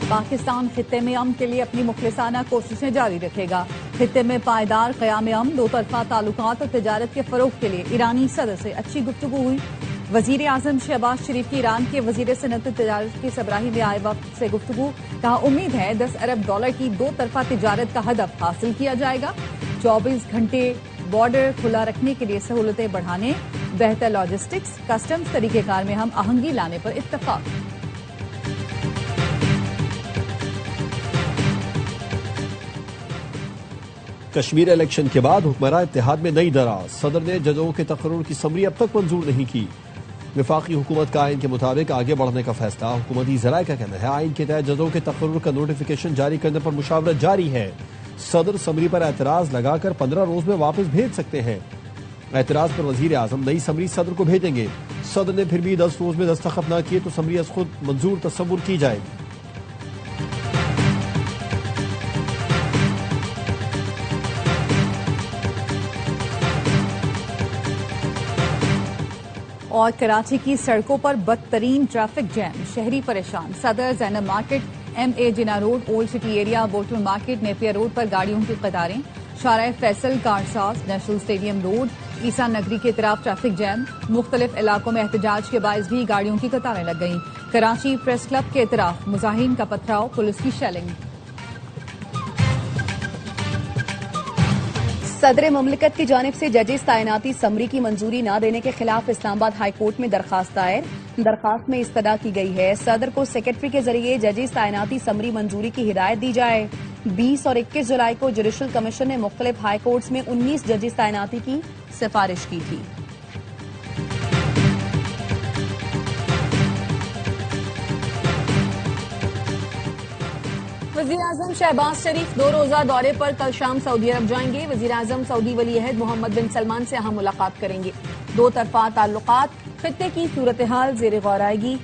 पाकिस्तान खित्ते में अमन के लिए अपनी मुखलिसाना कोशिशें जारी रखेगा। खित्ते में पायदार क़याम अमन, दो तरफा ताल्लुकात और तजारत के फरोग के लिए ईरानी सदर से अच्छी गुफ्तगू हुई। वजीर आजम शहबाज शरीफ की ईरान के वजीर सनअत तजारत की सबराही में आए वक्त से गुफ्तगू। कहा उम्मीद है $10 अरब की दो तरफा तजारत का हदफ हासिल किया जाएगा। 24 घंटे बॉर्डर खुला रखने के लिए सहूलतें बढ़ाने, बेहतर लॉजिस्टिक्स, कस्टम्स तरीक़ेकार में हम आहंगी लाने पर इत्तफाक। कश्मीर इलेक्शन के बाद हुक्मरान इत्तेहाद में नई दरार। सदर ने जजों के तकर्रुर की समरी अब तक मंजूर नहीं की। वफाकी हुकूमत का आइन के मुताबिक आगे बढ़ने का फैसला। हुकूमती ज़राए का कहना है आइन के तहत जजों के तकर्रुर का नोटिफिकेशन जारी करने पर मुशावरत जारी है। सदर समरी पर एतराज लगाकर 15 रोज में वापस भेज सकते हैं। एतराज पर वजीर आजम नई समरी सदर को भेजेंगे। सदर ने फिर भी 10 रोज में दस्तखत न किए तो समरी अज खुद मंजूर तस्वुर की जाएगी। और कराची की सड़कों पर बदतरीन ट्रैफिक जैम, शहरी परेशान। Saddar, Zainab market, MA Jinnah road, old city area, bottle market, Napier road पर गाड़ियों की कतारें। Shahrae Faisal, Karsaz, national stadium road, Isa Nagri के तरफ ट्रैफिक जैम। मुख्तलिफ इलाकों में एहतजाज के बायस भी गाड़ियों की कतारें लग गईं। कराची प्रेस क्लब के तरफ मुजाहिरीन का पथराव, पुलिस की शेलिंग। सदर मुमलिकत की जानिब से जजेस तैनाती समरी की मंजूरी न देने के खिलाफ इस्लामाबाद हाई कोर्ट में दरखास्त दायर। दरखास्त में इस्तदा की गई है सदर को सेक्रेटरी के जरिए जजेस तैनाती समरी मंजूरी की हिदायत दी जाए। 20 और 21 जुलाई को जुडिशल कमीशन ने मुख्तलिफ हाई कोर्ट्स में 19 जजेस तैनाती की सिफारिश की थी। वज़ीर आज़म शहबाज शरीफ 2 रोज़ा दौरे पर कल शाम सऊदी अरब जाएंगे। वज़ीर आज़म सऊदी वली अहद मोहम्मद बिन सलमान से अहम मुलाकात करेंगे। दो तरफा ताल्लुकात, खित्ते की सूरत हाल ज़ेर गौर आएगी।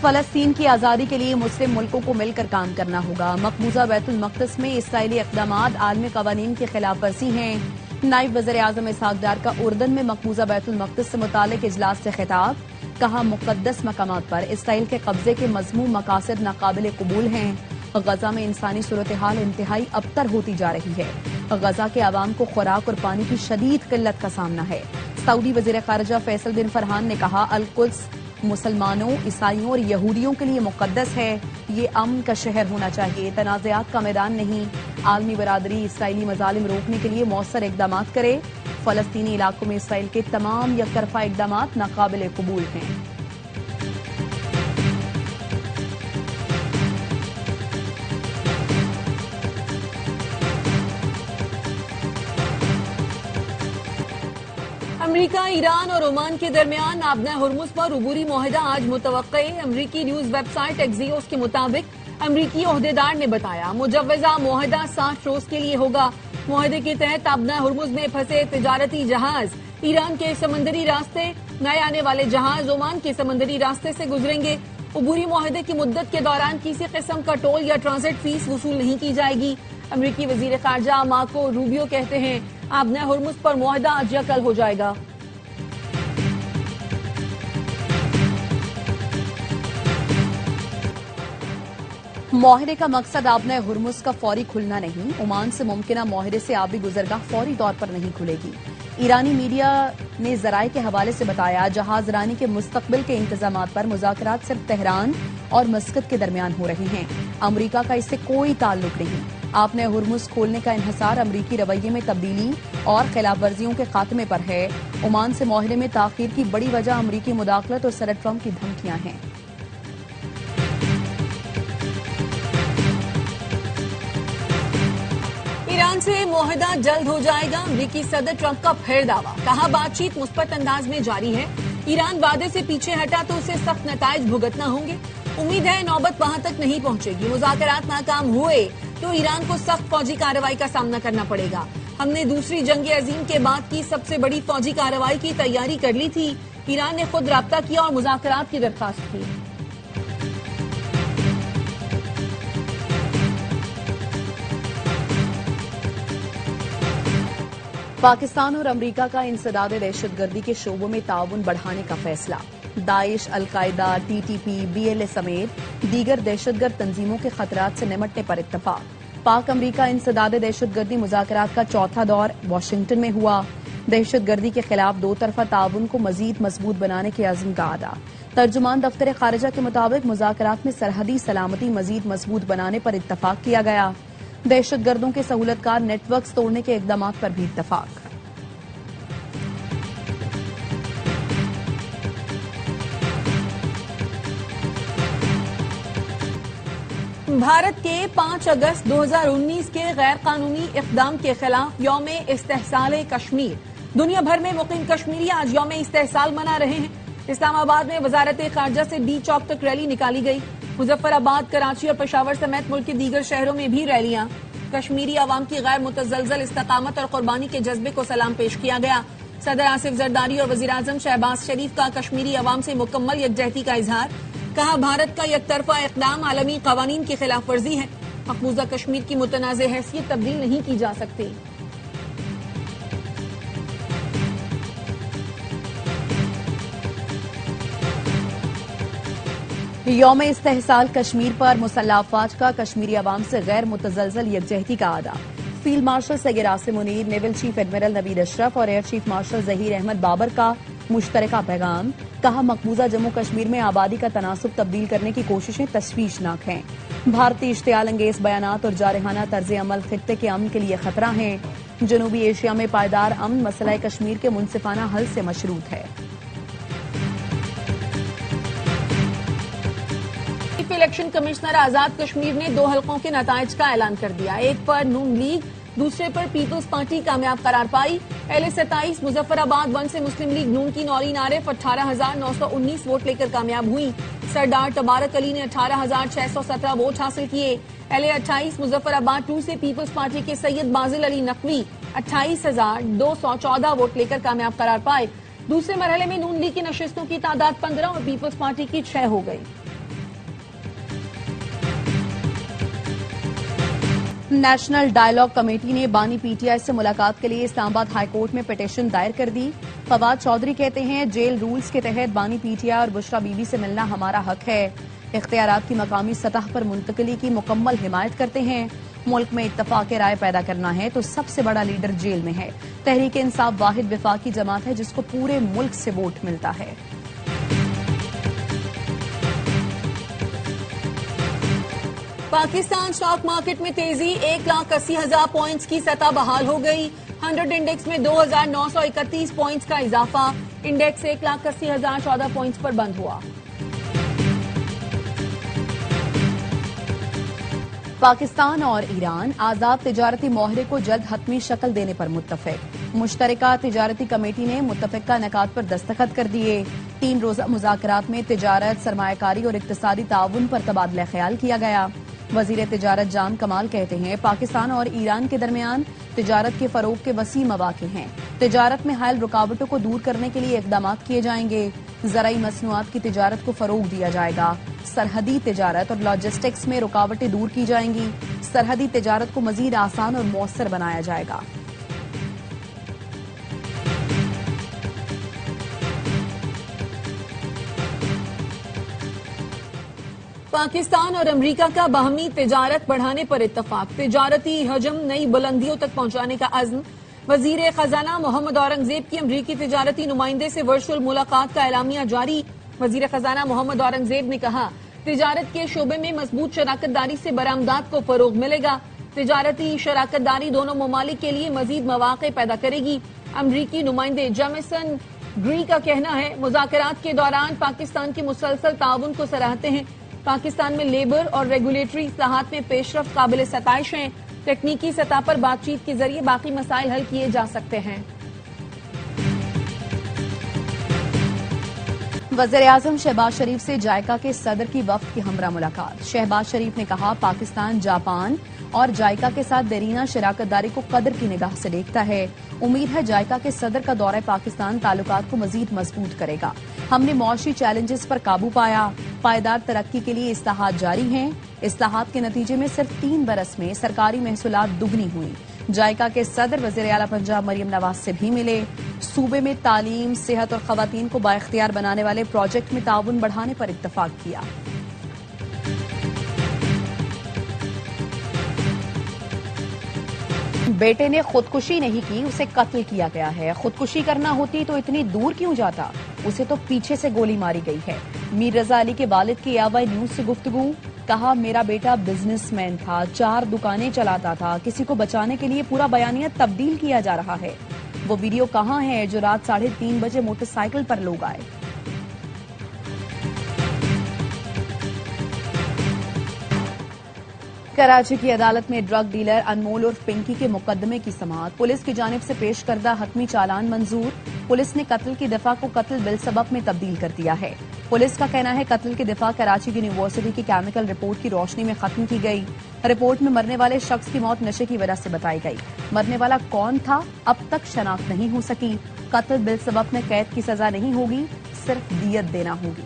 फलस्तीन की आज़ादी के लिए मुस्लिम मुल्कों को मिलकर काम करना होगा। मकबूजा बैतुल मक़दस में इसराइली इक़दामात आलमी क़वानीन की खिलाफ वर्जी हैं। नायब वज़ीर आज़म इसहाक़ डार का उर्दन में मकबूजा बैतुल मक़दस से मुताल्लिक़ इजलास से खिताब। कहा मुक़द्दस मकामात पर इसराइल के कब्जे के मज़मूम मकासद नाक़ाबिल कबूल हैं। गजा में इंसानी सूरत हाल इंतहाई अबतर होती जा रही है। गजा के अवाम को खुराक और पानी की शदीद किल्लत का सामना है। सऊदी वज़ीर ख़ारिजा फैसल बिन फरहान ने कहा अल-कुद्स मुसलमानों, ईसाइयों और यहूदियों के लिए मुक़द्दस है। ये अमन का शहर होना चाहिए, तनाज़ात का मैदान नहीं। आलमी बरादरी इसराइली मज़ालिम रोकने के लिए मौसर इक़दामात करे। फ़लस्तीनी इलाकों में इसराइल के तमाम यकतरफा इक़दामात नाक़ाबिल कबूल हैं। अमरीका, ईरान और ओमान के दरमियान आबना हुर्मुज़ पर उबूरी मुआहिदा आज मुतवक्के। अमरीकी न्यूज वेबसाइट एक्सियोस के मुताबिक अमरीकी ओहदेदार ने बताया मुजव्वज़ा मुआहिदा 60 रोज के लिए होगा। मुआहिदे के तहत आबना हुर्मुज़ में फंसे तिजारती जहाज ईरान के समंदरी रास्ते, नए आने वाले जहाज ओमान के समंदरी रास्ते से गुजरेंगे। उबूरी मुआहिदे की मुद्दत के दौरान किसी किस्म का टोल या ट्रांजिट फीस वसूल नहीं की जाएगी। अमरीकी वजीर खारजा मार्को रूबियो कहते हैं आबना हुर्मुज़ पर मुआहिदा आज या कल हो जाएगा। मुआहिदे का मकसद आबना हुर्मुज़ का फौरी खुलना नहीं। ओमान से मुमकिन मुआहिदे से आबी गुजरगाह फौरी तौर पर नहीं खुलेगी। ईरानी मीडिया ने ज़राए के हवाले से बताया जहाज रानी के मुस्तकबिल के इंतजामात पर मुज़ाकरात सिर्फ तेहरान और मस्कत के दरमियान हो रहे हैं। अमरीका का इससे कोई ताल्लुक नहीं। आपने हुर्मुज़ खोलने का इन्हसार अमरीकी रवैये में तब्दीली और खिलाफ वर्जियों के खात्मे पर है। ओमान से मुआहिदे में ताख़ीर की बड़ी वजह अमरीकी मुदाखलत और सदर ट्रंप की धमकियां हैं। ईरान से मुआहिदा जल्द हो जाएगा। अमरीकी सदर ट्रंप का फिर दावा। कहा बातचीत मुस्बत अंदाज में जारी है। ईरान वादे से पीछे हटा तो उसे सख्त नताइज भुगतना होंगे। उम्मीद है नौबत वहां तक नहीं पहुंचेगी। मुज़ाकरात नाकाम हुए तो ईरान को सख्त फौजी कार्रवाई का सामना करना पड़ेगा। हमने दूसरी जंग अजीम के बाद की सबसे बड़ी फौजी कार्रवाई की तैयारी कर ली थी। ईरान ने खुद राब्ता किया और मुज़ाकरात की दरख्वास्त की। पाकिस्तान और अमरीका का इंसदाद दहशतगर्दी के शोबों में ताउन बढ़ाने का फैसला। दाइश, अलकायदा, टीटीपी, बीएलए समेत दीगर दहशतगर्द तंजीमों के खतरात से निमटने पर इत्तफाक। पाक अमरीका इंसदाद दहशतगर्दी मुज़ाकरात का चौथा दौर वाशिंगटन में हुआ। दहशतगर्दी के खिलाफ दो तरफा ताउन को मजीद मजबूत बनाने के अज़्म का अदा। तर्जुमान दफ्तर खारिजा के मुताबिक मुज़ाकरात में सरहदी सलामती मजीद मजबूत बनाने पर इत्तफाक किया गया। दहशतगर्दों के सहूलतकार नेटवर्क तोड़ने के इक़दामात पर भी इत्तफाक। भारत के 5 अगस्त 2019 के गैर कानूनी इक़दाम के खिलाफ यौम इस्तेहसाल कश्मीर। दुनिया भर में मुकीम कश्मीरी आज यौम इस्तेहसाल मना रहे हैं। इस्लामाबाद में वजारत खारजा से डी चौक तक रैली निकाली गई। मुजफ्फराबाद, कराची और पेशावर समेत मुल्क के दीगर शहरों में भी रैलियां। कश्मीरी अवाम की गैर मुतज़लज़ल इस्तकामत और कुर्बानी के जज्बे को सलाम पेश किया गया। सदर आसिफ जरदारी और वज़ीर आज़म शहबाज शरीफ का कश्मीरी अवाम से मुकम्मल यकजहती का इजहार। कहा, भारत का यकतरफा इक़दाम आलमी क़वानीन की खिलाफ वर्जी है। मकबूजा कश्मीर की मुतनाज़ हैसियत तब्दील नहीं की जा सकती। यौम इस्तेहसाल कश्मीर पर मुसल्लह अफवाज का कश्मीरी अवाम से गैर मुतज़लज़ल यकजहती का अदा। Field marshal Syed Asim Munir, naval chief admiral Naveed Ashraf और air chief marshal Zaheer Ahmed Babar का मुश्तरका पैगाम। कहा, मकबूजा जम्मू कश्मीर में आबादी का तनासुब तब्दील करने की कोशिशें तशवीशनाक हैं। भारतीय इश्तियाल अंगेज बयानात और जारहाना तर्ज अमल खित्ते के अमन के लिए खतरा हैं। जनूबी एशिया में पायदार अमन मसला कश्मीर के मुनसिफाना हल से मशरूत है। चीफ इलेक्शन कमिश्नर आजाद कश्मीर ने 2 हलकों के नताइज का ऐलान कर दिया। एक पर नून लीग, दूसरे पर पीपल्स पार्टी कामयाब करार पाई। LA-27 मुजफ्फराबाद 1 से मुस्लिम लीग नून की नौरीन आरिफ 18,919 वोट लेकर कामयाब हुई। सरदार तबारक अली ने 18,617 वोट हासिल किए। LA-28 मुजफ्फराबाद 2 से पीपल्स पार्टी के सैयद बाजिल अली नकवी 28,214 वोट लेकर कामयाब करार पाए। दूसरे मरहले में नून लीग की नशिस्तों की तादाद 15 और पीपल्स पार्टी की 6 हो गई। नेशनल डायलॉग कमेटी ने बानी पीटीआई से मुलाकात के लिए इस्लामाबाद हाई कोर्ट में पिटीशन दायर कर दी। फवाद चौधरी कहते हैं, जेल रूल्स के तहत बानी पीटीआई और बुशरा बीबी से मिलना हमारा हक है। इख्तियारात की मकामी सतह पर मुंतकली की मुकम्मल हिमायत करते हैं। मुल्क में इत्तफाक राय पैदा करना है तो सबसे बड़ा लीडर जेल में है। तहरीक इंसाफ वाहिद विफाकी जमात है जिसको पूरे मुल्क से वोट मिलता है। पाकिस्तान स्टॉक मार्केट में तेजी, 1,80,000 पॉइंट्स की सतह बहाल हो गई। 100 इंडेक्स में 2,931 पॉइंट्स का इजाफा। इंडेक्स 1,80,014 पॉइंट्स पर बंद हुआ। पाकिस्तान और ईरान आजाद तिजारती माहरे को जल्द हतमी शक्ल देने पर मुत्तफिक। मुश्तरका तिजारती कमेटी ने मुत्तफिका नकात पर दस्तखत कर दिए। 3 रोजा मुज़ाकरात में तिजारत, सरमायाकारी और इक्तिसादी ताउन पर तबादला ख्याल किया गया। वजीर तिजारत जान कमाल कहते हैं, पाकिस्तान और ईरान के दरमियान तिजारत के फरोग के वसी मौक़े हैं। तिजारत में हायल रुकावटों को दूर करने के लिए इक़दाम किए जाएंगे। ज़राई मसनूआत की तिजारत को फरोग दिया जाएगा। सरहदी तिजारत और लॉजिस्टिक्स में रुकावटें दूर की जाएंगी। सरहदी तिजारत को मजीद आसान और मौसर बनाया जाएगा। पाकिस्तान और अमेरिका का बाहमी तिजारत बढ़ाने पर इत्तफाक। तिजारती हजम नई बुलंदियों तक पहुंचाने का अज़्म। वजीर खजाना मोहम्मद औरंगजेब की अमरीकी तिजारती नुमाइंदे से वर्चुअल मुलाकात का एलामिया जारी। वजीर खजाना मोहम्मद औरंगजेब ने कहा, तिजारत के शोबे में मजबूत शराकतदारी से बरामदात को फरोग मिलेगा। तिजारती शराकतदारी दोनों ममालिक के लिए मजीद मौक़े पैदा करेगी। अमरीकी नुमाइंदे जेमिसन ग्री का कहना है, मुज़ाकरात के दौरान पाकिस्तान के मुसलसल ताउन को सराहते हैं। पाकिस्तान में लेबर और रेगुलेटरी इस्लाहात में पेशरफ्त काबिल सताइश हैं। तकनीकी सतह पर बातचीत के जरिए बाकी मसाइल हल किए जा सकते हैं। वज़ीर-ए-आज़म शहबाज शरीफ से जायका के सदर की वफ्द की हमरा मुलाकात। शहबाज शरीफ ने कहा, पाकिस्तान जापान और जायका के साथ देरीना शराकतदारी को कदर की निगाह से देखता है। उम्मीद है जायका के सदर का दौरा पाकिस्तान ताल्लुकात को मजीद मजबूत करेगा। हमने मुआशी चैलेंजेस पर काबू पाया। पायदार तरक्की के लिए इस्लाहात जारी हैं। इस्लाहात के नतीजे में सिर्फ 3 बरस में सरकारी महसूलात दुगनी हुई। जायका के सदर वज़ीर आला पंजाब मरियम नवाज से भी मिले। सूबे में तालीम, सेहत और खवातीन को बाइख्तियार बनाने वाले प्रोजेक्ट में ताउन बढ़ाने पर इत्तफाक किया। बेटे ने खुदकुशी नहीं की, उसे कत्ल किया गया है। खुदकुशी करना होती तो इतनी दूर क्यों जाता, उसे तो पीछे से गोली मारी गई है। मीर रजा अली के वालिद की AY न्यूज से गुफ्तगू, कहा मेरा बेटा बिजनेसमैन था, 4 दुकानें चलाता था, किसी को बचाने के लिए पूरा बयानिया तब्दील किया जा रहा है। वो वीडियो कहाँ है जो रात 3:30 बजे मोटरसाइकिल पर लोग आए। कराची की अदालत में ड्रग डीलर अनमोल और पिंकी के मुकदमे की समाअत। पुलिस की जानिब से पेश करदा हतमी चालान मंजूर। पुलिस ने कत्ल की दफा को कत्ल बिल सबब में तब्दील कर दिया है। पुलिस का कहना है कत्ल की दफा कराची यूनिवर्सिटी की केमिकल रिपोर्ट की रोशनी में खत्म की गई। रिपोर्ट में मरने वाले शख्स की मौत नशे की वजह से बताई गई। मरने वाला कौन था अब तक शनाख्त नहीं हो सकी। कत्ल बिल सबब में कैद की सजा नहीं होगी, सिर्फ दियत देना होगी।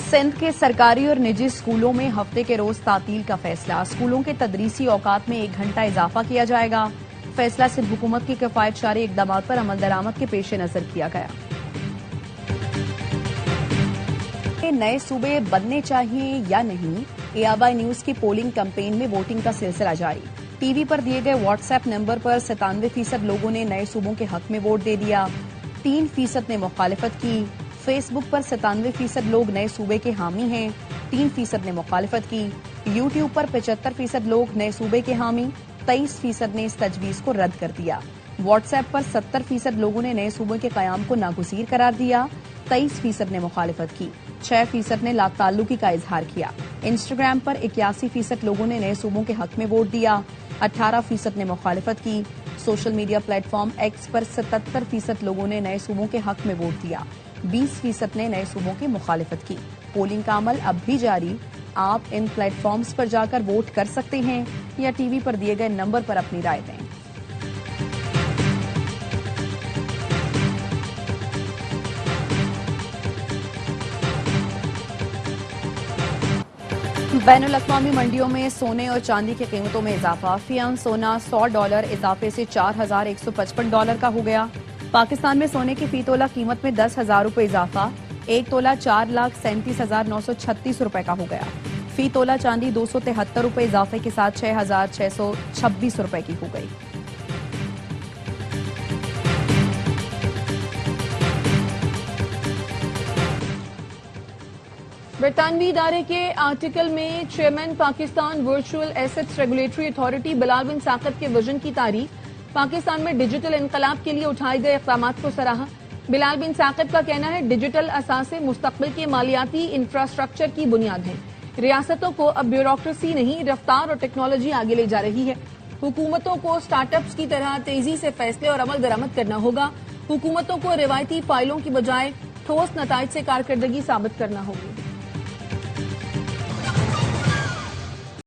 सिंध के सरकारी और निजी स्कूलों में हफ्ते के रोज तातील का फैसला। स्कूलों के तदरीसी औकात में 1 घंटा इजाफा किया जाएगा। फैसला सिंध हुकूमत की किफायतशारी इकदामात पर अमल दरामद के पेश नजर किया गया। नए सूबे बनने चाहिए या नहीं, AY न्यूज की पोलिंग कैंपेन में वोटिंग का सिलसिला जारी। टीवी पर दिए गए व्हाट्सएप नंबर पर 97% लोगों ने नए सूबों के हक में वोट दे दिया। 3% ने मुखालिफत की। फेसबुक पर 97% लोग नए सूबे के हामी हैं, 3% ने मुखालिफत की। यूट्यूब पर 75% लोग नए सूबे के हामी, 23% ने इस तजवीज को रद्द कर दिया। व्हाट्सएप पर 70% लोगों ने नए सूबे के कयाम को नागुज़ीर करार दिया, 23% ने मुखालिफत की। 6% ने लाताल्लुकी का इजहार किया। इंस्टाग्राम पर 81% लोगों ने नए सूबों के हक में वोट दिया, 18% ने मुखालिफत की। सोशल मीडिया प्लेटफॉर्म एक्स पर 77% लोगों ने नए सूबों के हक में वोट दिया, 20% ने नए सूबों की मुखालिफत की। पोलिंग का अमल अब भी जारी। आप इन प्लेटफॉर्म्स पर जाकर वोट कर सकते हैं या टीवी पर दिए गए नंबर पर अपनी राय दें। बैनुल अक़वामी मंडियों में सोने और चांदी की कीमतों में इजाफा। फी औंस सोना $100 इजाफे से $4,155 का हो गया। पाकिस्तान में सोने की फी तोला कीमत में 10,000 रुपये इजाफा, 1 तोला 4,37,936 रुपये का हो गया। फी तोला चांदी 273 रुपये इजाफे के साथ 6,626 रुपये की हो गई। बरतानवी इदारे के आर्टिकल में chairman Pakistan virtual assets regulatory authority Bilal bin Saqib के विजन की तारीफ। पाकिस्तान में डिजिटल इनकलाब के लिए उठाए गए इक़दामात को सराहा। बिलाल बिन साकिब का कहना है डिजिटल असासे मुस्तकबिल के मालियाती इंफ्रास्ट्रक्चर की बुनियाद हैं। रियासतों को अब ब्यूरोक्रेसी नहीं, रफ्तार और टेक्नोलॉजी आगे ले जा रही है। हुकूमतों को स्टार्टअप्स की तरह तेजी से फैसले और अमल दरामद करना होगा। हुकूमतों को रिवायती फाइलों की बजाय ठोस नताइज से कारकर्दगी साबित करना होगी।